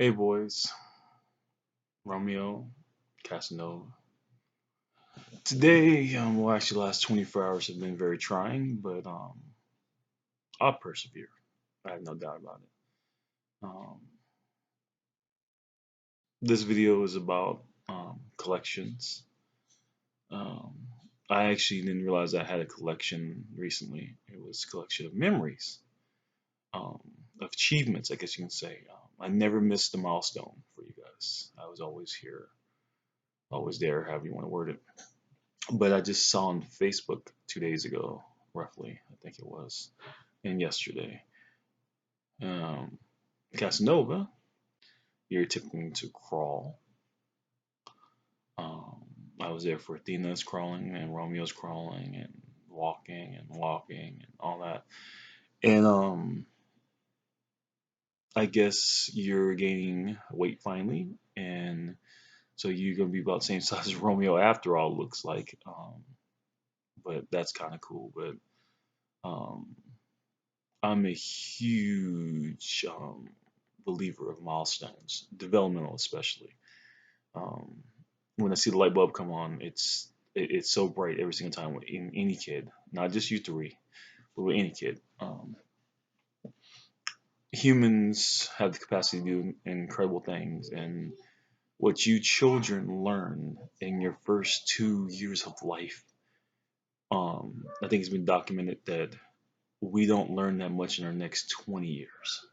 Hey boys, Romeo, Casanova. Today, well, actually, the last 24 hours have been very trying, but I'll persevere. I have no doubt about it. Um, this video is about collections. Um, I actually didn't realize I had a collection recently. It was a collection of memories, um, of achievements, I guess you can say. I never missed a milestone for you guys. I was always here, always there, however you want to word it. But I just saw on Facebook 2 days ago, roughly, I think it was, and yesterday, um, Casanova, you're attempting to crawl. Um, I was there for Athena's crawling and Romeo's crawling and walking and all that. And I guess you're gaining weight finally, and so you're gonna be about the same size as Romeo after all, looks like. But that's kind of cool. But um, I'm a huge believer of milestones, developmental especially. Um, when I see the light bulb come on, it's so bright every single time in any kid, not just you three, but with any kid. Humans have the capacity to do incredible things, and what you children learn in your first 2 years of life, I think it's been documented that we don't learn that much in our next 20 years.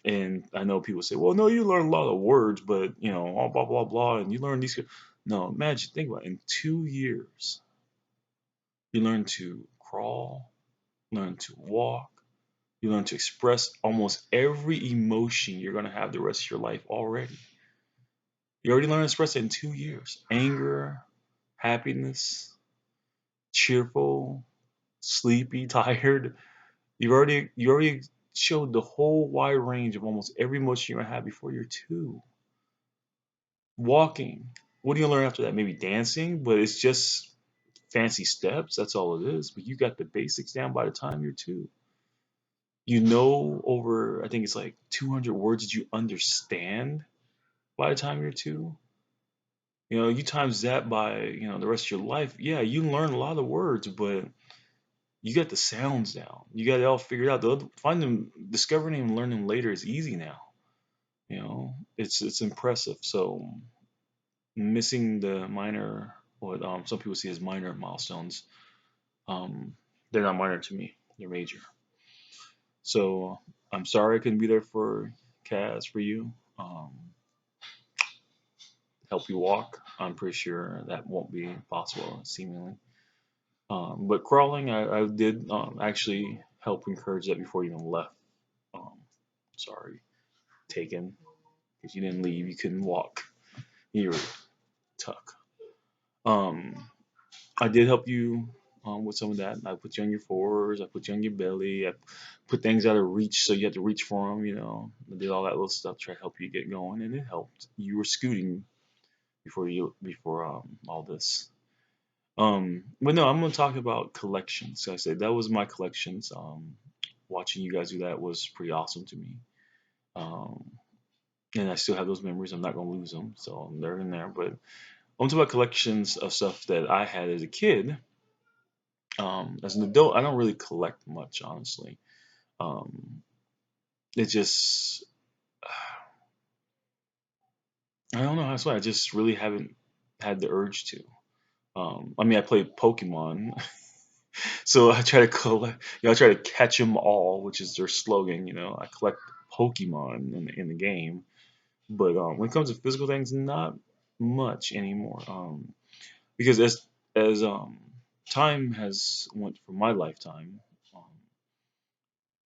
And I know people say, well, no, you learn a lot of words, but all blah blah blah, and you learn these. No, imagine, think about it. In 2 years, you learn to crawl, learn to walk, you learn to express almost every emotion you're gonna have the rest of your life already. You already learned to express it in 2 years: anger, happiness, cheerful, sleepy, tired. You already showed the whole wide range of almost every emotion you're gonna have before you're two. Walking. What do you learn after that? Maybe dancing, but it's just fancy steps. That's all it is. But you got the basics down by the time you're two. You know over, I think it's like 200 words that you understand by the time you're two. You times that by, the rest of your life. Yeah, you learn a lot of words, but you got the sounds down. You got it all figured out. Find them, discovering them and learning them later is easy now. It's impressive. So missing the minor, what some people see as minor milestones, um, they're not minor to me. They're major. So I'm sorry I couldn't be there for Kaz for you. Help you walk. I'm pretty sure that won't be possible, seemingly. But crawling, I did actually help encourage that before you even left. Um, sorry, taken, because you didn't leave. You couldn't walk. You were tuck. Um, I did help you with some of that. I put you on your fours. I put you on your belly. I put things out of reach so you had to reach for them. I did all that little stuff to try to help you get going, and it helped. You were scooting before all this. But no, I'm gonna talk about collections. Like I said, that was my collections. Watching you guys do that was pretty awesome to me. Um, and I still have those memories. I'm not gonna lose them, so they're in there. But I'm talking about collections of stuff that I had as a kid. As an adult, I don't really collect much, honestly. Um, it just, I don't know. That's why I just really haven't had the urge to. I mean, I played Pokemon, so I try to collect. I try to catch them all, which is their slogan. I collect Pokemon in the game, but when it comes to physical things, not much anymore. Because as time has went for my lifetime, um,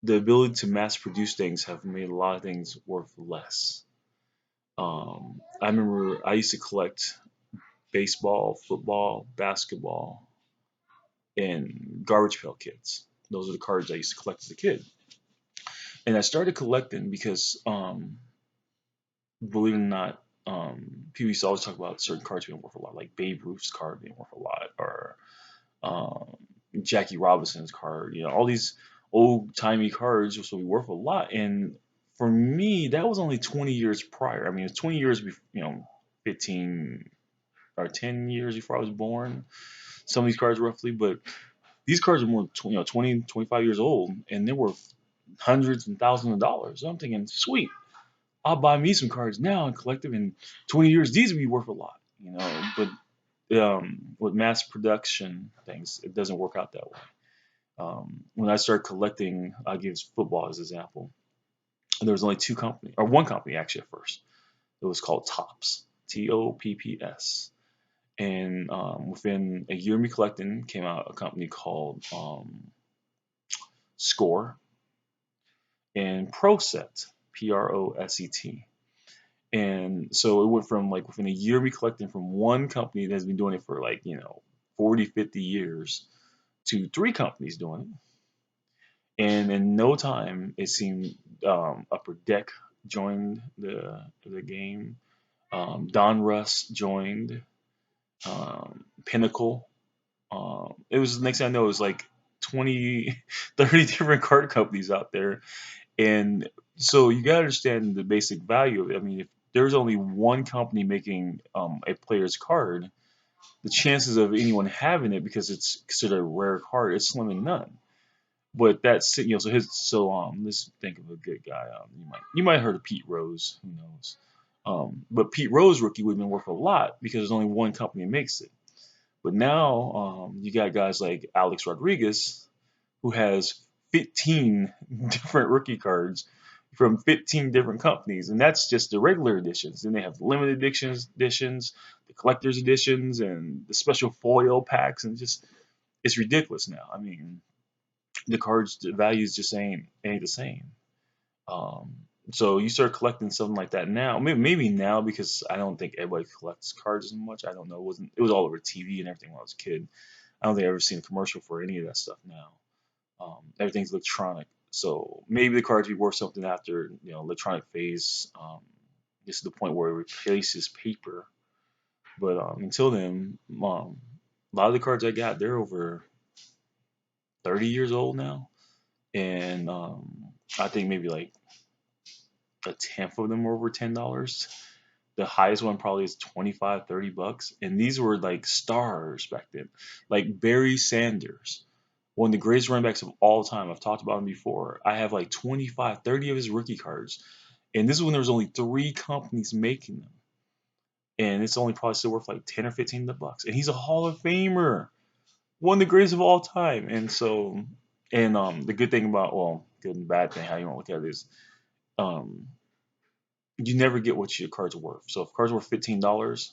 the ability to mass produce things have made a lot of things worth less. I remember I used to collect baseball, football, basketball, and garbage pail kids. Those are the cards I used to collect as a kid. And I started collecting because, believe it or not, people used to always talk about certain cards being worth a lot, like Babe Ruth's card being worth a lot, or um, Jackie Robinson's card. All these old timey cards will be worth a lot. And for me, that was only 20 years prior. I mean, it's 20 years before, 15 or 10 years before I was born. Some of these cards roughly, but these cards are more, 20, 25 years old, and they're worth hundreds and thousands of dollars. So I'm thinking, sweet, I'll buy me some cards now and collect them in 20 years. These would be worth a lot, But with mass production things, it doesn't work out that way. When I started collecting, I'll give football as an example. There was only two company, or one company actually at first. It was called Tops, Topps, and within a year of me collecting, came out a company called Score and Proset, Proset. And so it went from like within a year of me collecting from one company that's been doing it for 40, 50 years to three companies doing it. And in no time, it seemed Upper Deck joined the game. Don Russ joined. Pinnacle. It was, next thing I know, it was like 20, 30 different card companies out there. And so you got to understand the basic value of it. I mean, if there's only one company making a player's card, the chances of anyone having it, because it's considered a rare card, it's slim and none. But that's, let's think of a good guy. You might have heard of Pete Rose. Who knows? But Pete Rose rookie would have been worth a lot because there's only one company that makes it. But now you got guys like Alex Rodriguez, who has 15 different rookie cards from 15 different companies, and that's just the regular editions. Then they have limited editions, the collector's editions, and the special foil packs, and just it's ridiculous now. I mean, the cards, the values just ain't the same. Um, so you start collecting something like that now. Maybe now, because I don't think everybody collects cards as much. I don't know. It was all over TV and everything when I was a kid. I don't think I've ever seen a commercial for any of that stuff now. Everything's electronic. So maybe the cards will be worth something after electronic phase. This is the point where it replaces paper. But until then, a lot of the cards I got, they're over 30 years old now, and I think maybe like a tenth of them are over $10. The highest one probably is 25, $30, and these were like stars back then, like Barry Sanders, one of the greatest running backs of all time. I've talked about him before. I have like 25, 30 of his rookie cards, and this is when there was only three companies making them, and it's only probably still worth like 10 or 15 bucks. And he's a Hall of Famer, one of the greatest of all time. And so, and the good thing about, well, good and bad thing, how you want to look at it is, um, you never get what your cards are worth. So if cards are worth $15,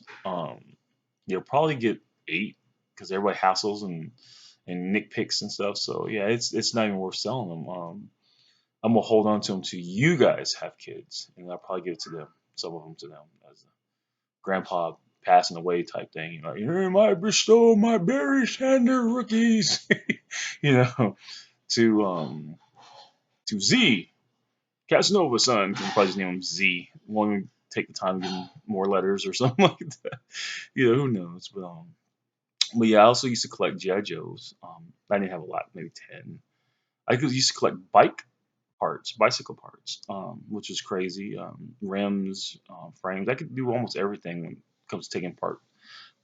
you'll probably get eight because everybody hassles and nitpicks and stuff. So yeah, it's not even worth selling them. I'm gonna hold on to them till you guys have kids, and I'll probably give it to them, some of them to them as a grandpa passing away type thing. Here my bestow my Barry Sanders rookies, you know, to to Z Casanova son. Can probably just name him Z. Won't even take the time to give him more letters or something like that. Who knows? But yeah, I also used to collect GI Joes. I didn't have a lot, maybe 10. Used to collect bicycle parts, which was crazy. Rims, frames. I could do almost everything when it comes to taking part,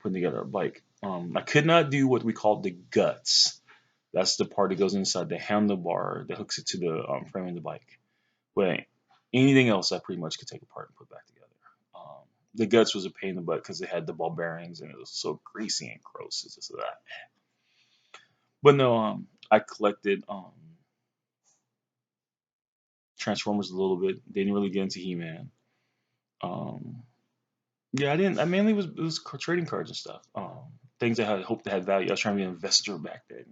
putting together a bike. I could not do what we call the guts. That's the part that goes inside the handlebar that hooks it to the frame of the bike. But anything else, I pretty much could take apart and put back together. Um, the guts was a pain in the butt because it had the ball bearings and it was so greasy and gross. It's just that. But no, I collected Transformers a little bit. Didn't really get into He-Man. Um, yeah, I didn't. I mainly was trading cards and stuff. Things I had hoped that had value. I was trying to be an investor back then.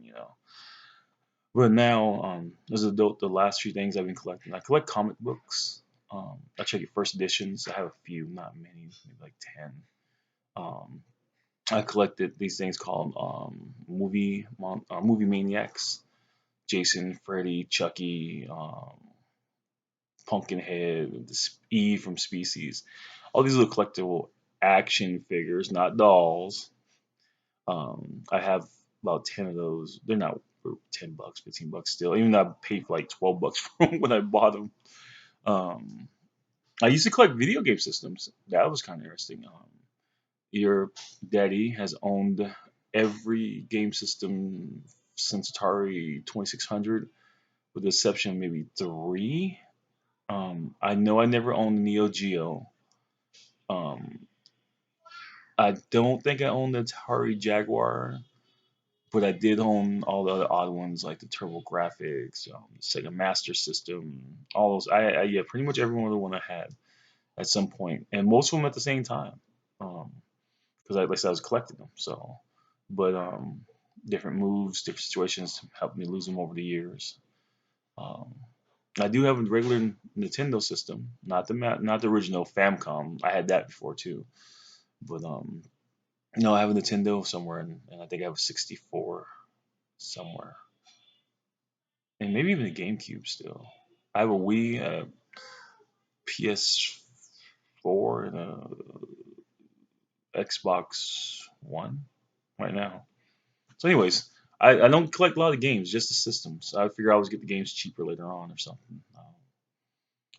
But now, as an adult, the last few things I've been collecting, I collect comic books. I check your first editions. I have a few, not many, maybe like 10. Um, I collected these things called movie maniacs. Jason, Freddy, Chucky, Pumpkinhead, Eve from Species. All these little collectible action figures, not dolls. I have about 10 of those. They're not for $10, $15 still. Even though I paid for like $12 for them when I bought them. Um, I used to collect video game systems. That was kind of interesting. Your daddy has owned every game system since Atari 2600, with the exception of maybe three. I know I never owned the Neo Geo. Um, I don't think I owned the Atari Jaguar, but I did own all the other odd ones like the Turbo Graphics, Sega Master System, all those. Yeah, pretty much every one of the one I had at some point, and most of them at the same time. Because like I said, I was collecting them. So, but different moves, different situations helped me lose them over the years. Um, I do have a regular Nintendo system, not the original Famicom. I had that before too, but I have a Nintendo somewhere, and I think I have a 64 somewhere, and maybe even a GameCube still. I have a Wii, a PS4, and a Xbox One right now. So, anyways, I don't collect a lot of games, just the systems. I figure I always get the games cheaper later on or something.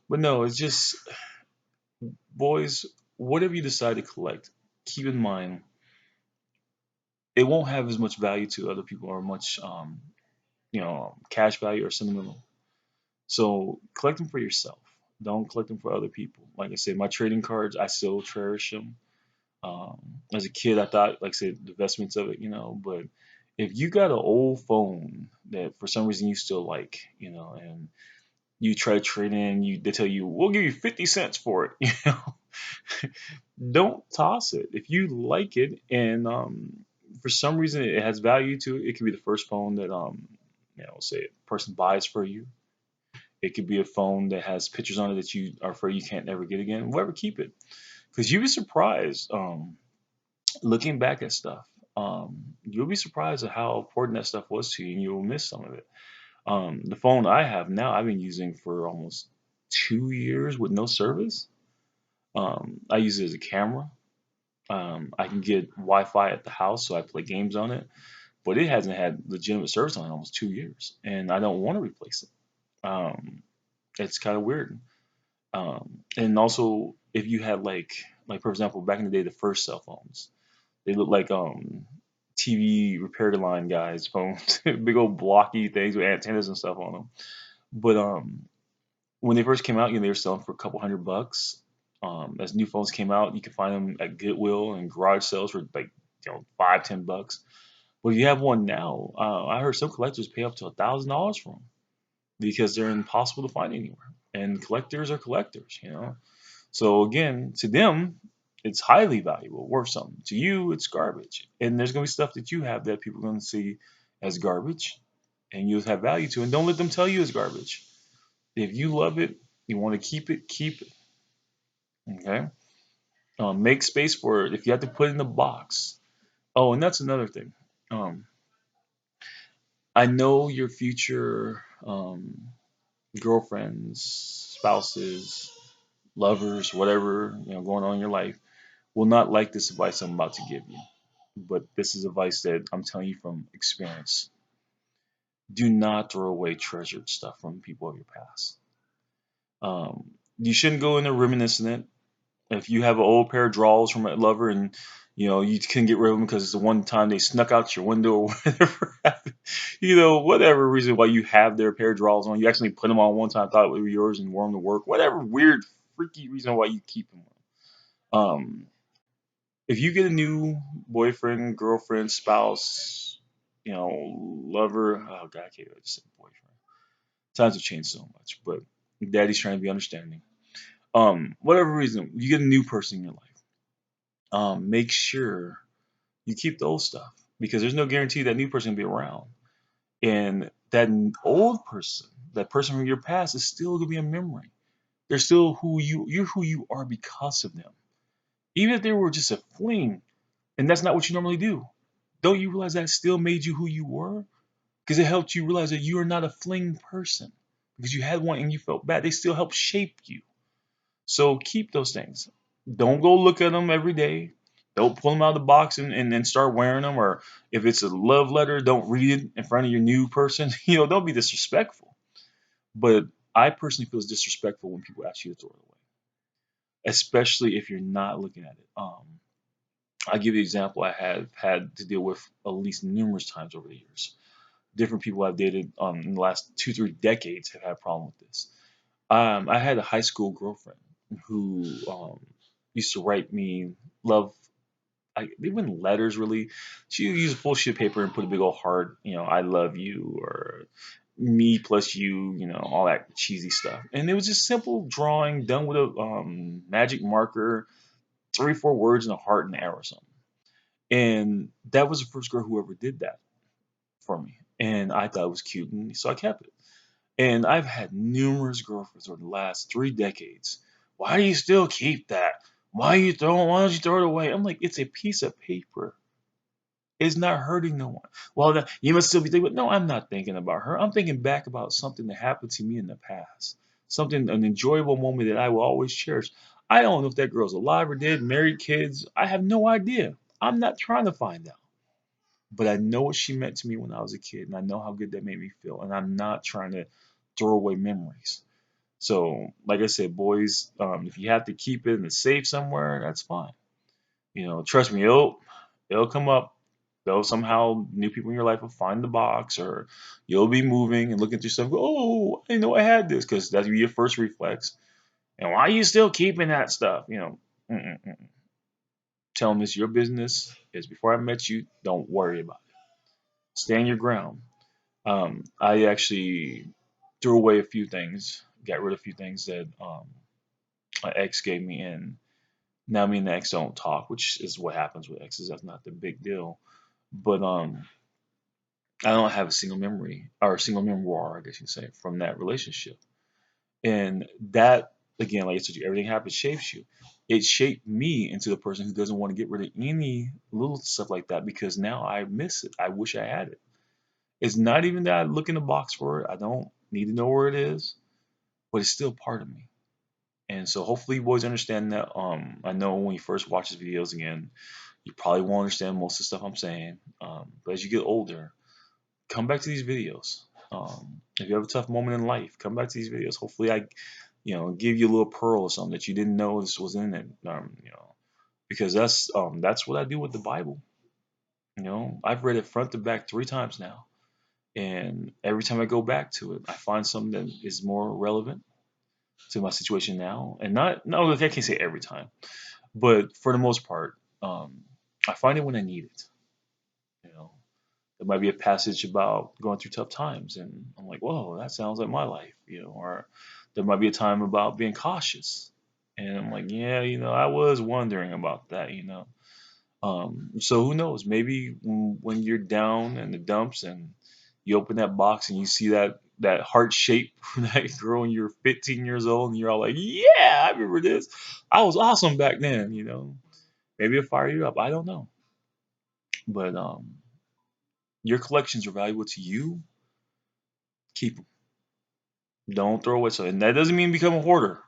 But no, it's just boys. Whatever you decide to collect, keep in mind it won't have as much value to other people or much cash value or sentimental. So collect them for yourself. Don't collect them for other people. Like I said, my trading cards, I still cherish them. As a kid, I thought, like I said, the investments of it, but if you got an old phone that for some reason you still like, and you try to trade in, they tell you, we'll give you 50 cents for it, don't toss it. If you like it and for some reason it has value to it, it could be the first phone that, say a person buys for you. It could be a phone that has pictures on it that you are afraid you can't ever get again. Whatever, keep it. Because you'd be surprised. Looking back at stuff, you'll be surprised at how important that stuff was to you, and you'll miss some of it. The phone I have now, I've been using for almost 2 years with no service. I use it as a camera. I can get Wi-Fi at the house, so I play games on it, but it hasn't had legitimate service on it in almost 2 years, and I don't want to replace it. It's kind of weird. And also, if you had like for example, back in the day, the first cell phones. They look like TV repair line guys' phones, big old blocky things with antennas and stuff on them. But when they first came out, they were selling for a couple $100. As new phones came out, you could find them at Goodwill and garage sales for like 5-10 bucks. But if you have one now, I heard some collectors pay up to $1,000 for them because they're impossible to find anywhere. And collectors are collectors. So again, to them, it's highly valuable, worth something. To you, it's garbage. And there's gonna be stuff that you have that people are gonna see as garbage, and you'll have value to. And don't let them tell you it's garbage. If you love it, you want to keep it, keep it. Okay. Make space for it. If you have to put it in a box. Oh, and that's another thing. Um, I know your future girlfriends, spouses, lovers, whatever going on in your life will not like this advice I'm about to give you. But this is advice that I'm telling you from experience. Do not throw away treasured stuff from people of your past. You shouldn't go in there reminiscing it. If you have an old pair of drawers from a lover and you couldn't get rid of them because it's the one time they snuck out your window or whatever happened, whatever reason why you have their pair of drawers on, you actually put them on one time, thought it was yours and wore them to work, whatever weird, freaky reason why you keep them. Um, if you get a new boyfriend, girlfriend, spouse, lover, oh god, I can't even just say boyfriend. Times have changed so much, but daddy's trying to be understanding. Whatever reason, you get a new person in your life. Make sure you keep the old stuff because there's no guarantee that new person will be around. And that old person, that person from your past is still gonna be a memory. They're still you're who you are because of them. Even if they were just a fling, and that's not what you normally do. Don't you realize that still made you who you were? Because it helped you realize that you are not a fling person. Because you had one and you felt bad. They still help shape you. So keep those things. Don't go look at them every day. Don't pull them out of the box and then start wearing them. Or if it's a love letter, don't read it in front of your new person. Don't be disrespectful. But I personally feel it's disrespectful when people ask you to throw it away, especially if you're not looking at it. I'll give you an example I have had to deal with at least numerous times over the years. Different people I've dated in the last 2, 3 decades have had a problem with this. I had a high school girlfriend who used to write me love. Even letters really. She would use a full sheet of paper and put a big old heart. I love you or me plus you. All that cheesy stuff. And it was just simple drawing done with a magic marker, 3, 4 words and a heart and an arrow or something. And that was the first girl who ever did that for me. And I thought it was cute, and so I kept it. And I've had numerous girlfriends over the last 3 decades. Why do you still keep that? Why don't you throw it away? I'm like, it's a piece of paper. It's not hurting no one. Well, you must still be thinking, no, I'm not thinking about her. I'm thinking back about something that happened to me in the past. An enjoyable moment that I will always cherish. I don't know if that girl's alive or dead, married, kids. I have no idea. I'm not trying to find out. But I know what she meant to me when I was a kid, and I know how good that made me feel. And I'm not trying to throw away memories. So, like I said, boys, if you have to keep it in a safe somewhere, that's fine. Trust me, it'll come up. Though somehow new people in your life will find the box, or you'll be moving and looking through stuff. Go, oh, I didn't know I had this, because that'll be your first reflex. And why are you still keeping that stuff? Mm-mm-mm. Tell them it's your business. It's before I met you. Don't worry about it. Stand your ground. I actually threw away a few things, got rid of a few things that my ex gave me, and now me and the ex don't talk, which is what happens with exes. That's not the big deal. But I don't have a single memory or a single memoir, I guess you can say, from that relationship. And that, again, like I said, everything happens shapes you. It shaped me into the person who doesn't want to get rid of any little stuff like that, because now I miss it. I wish I had it. It's not even that I look in the box for it. I don't need to know where it is, but it's still part of me. And so hopefully you boys understand that. I know when you first watch these videos again, you probably won't understand most of the stuff I'm saying. But as you get older, come back to these videos. If you have a tough moment in life, come back to these videos. Hopefully I, give you a little pearl or something that you didn't know this was in it. Because that's what I do with the Bible. I've read it front to back 3 times now. And every time I go back to it, I find something that is more relevant to my situation now. And not, no, look, I can't say every time, but for the most part, I find it when I need it. You know, there might be a passage about going through tough times, and I'm like, whoa, that sounds like my life. Or there might be a time about being cautious, and I'm like, yeah, I was wondering about that. So who knows? Maybe when you're down in the dumps and you open that box and you see that heart shape from that girl and you're 15 years old and you're all like, yeah, I remember this. I was awesome back then. Maybe it'll fire you up. I don't know, but your collections are valuable to you. Keep them. Don't throw away. So, and that doesn't mean become a hoarder.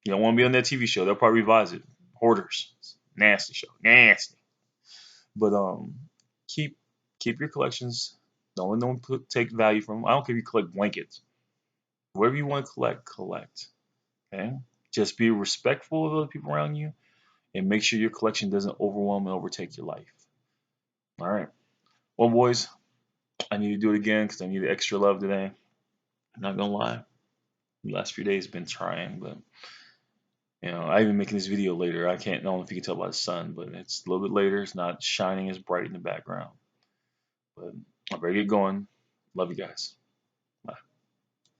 You don't want to be on that TV show. They'll probably revise it. Hoarders, nasty show, nasty. But keep keep your collections. Don't let no one take value from them. I don't care if you collect blankets. Whatever you want to collect, collect. Okay. Just be respectful of other people around you, and make sure your collection doesn't overwhelm and overtake your life. All right. Well, boys, I need to do it again because I need extra love today. I'm not gonna lie. The last few days have been trying, but I even making this video later. I can't know if you can tell by the sun, but it's a little bit later. It's not shining as bright in the background. But I better get going. Love you guys.